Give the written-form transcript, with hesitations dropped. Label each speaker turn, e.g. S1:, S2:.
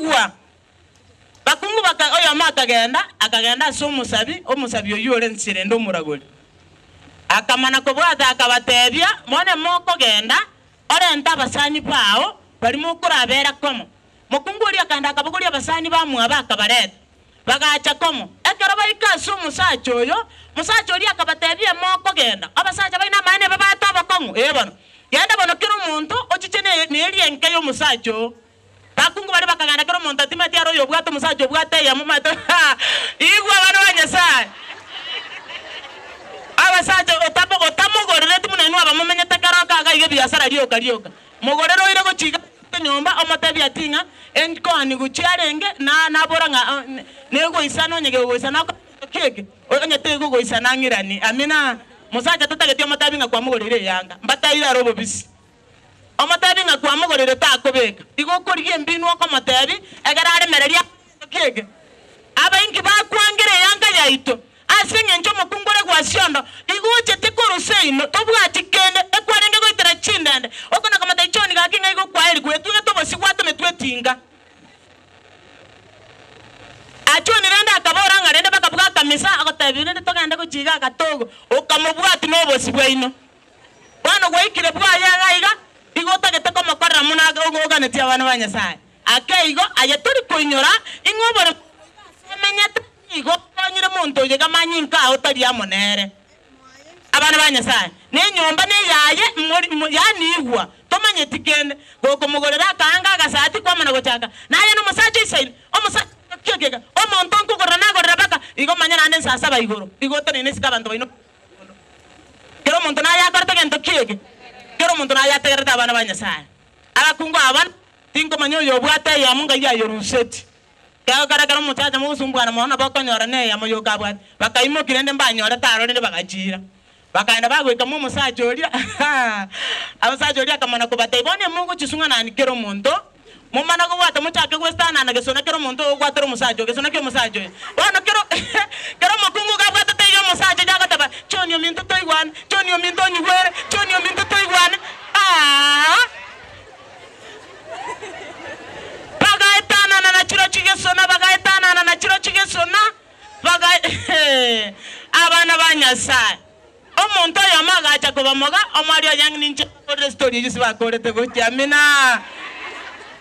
S1: igwa bakungu baka oyo akagenda so omusabi oyore nsire ndo muragori akamana kobwata akabatebya mone moko genda orenta abasani pao bari mukurabera komo mukunguri akanda akabuguri abasani bamwe bakabareta bagacha komo ekero bayika so musacho oyo akabatebya moko genda abasacha baina mane babata bakongo bano yenda bono kiro muntu ochichene nelienke yo musacho bakungu bari bakaganda kiro muntu atimati aro yo bwato musacho bwate ya mumato igwa bano banyasaye abasacha otamugorere timunenu abamumenye takaraka agaige biasara rioka mugorero ire gochiga nyomba omotebi atinga enkoni guchiarenge na boranga nego isano nyege goisana keke onye tego goisana ngirani amina musacha tatagetio motebi nga kwa mugorere yanga mbataira robo bisi omotebi nga kwa mugorere takobeka igokorigie mbinu oko motebi egarare mereria keke abainki bakwangire yanga yaito asenye ncho mukungore gwa siondo iguche tikuruseino tobwati kende ekwarenge goitera chindende okona kama taichoni gakinga igo kwaeri kwetu tobosi kwato metwetinga achoni renda akabora ngarende bakabuga kamisa agotabire togende kuchiga gatogo okamubwati nobosi bwaino bano gwaikire bwaya gaiga igota geteko makora munaga ogogane abana banyasaye akeigo ayeturi kuinyora ingobore menyete igo nyire muntu yega manyinka otari amonere abana banyasaye ne nyomba ne yaye yani igwa tomanye tikende goko mugorera kanga gasati kwa mana gochaka naye no musaje isaini o musaje kegega o muntu nkugorera nagorera baka igo manya nande sasa bayigoro igo tone ne sikabantu bayino kero muntu na yakarta gento kege kero muntu na yaterera abana banyasaye abakungu abana tingo manyo yobwate ya munga ya yoruseti Kaya kara muchacha musumbwana mwana bakonyora ne ya moyo kabwa bakaimo kirende mbanyora taro ne bagachira bakaenda bagweka mu musacha oria abasacha oria kamana ko batebone mungu chisunga nani kero muntu mumana ko bwata muchake gwestana na gesona kero muntu ogwatero musacha gesona kero musacha bana kero makungu kabwa tate yo musacha jaga taba chonyo minto toigwan chonyo minto nyugwere chonyo minto toigwan bagaitana na chiro chigesona abana banyasaye omuntu yamaga acha kubamoga omari yangi ninche story yisi bakorete gocha mina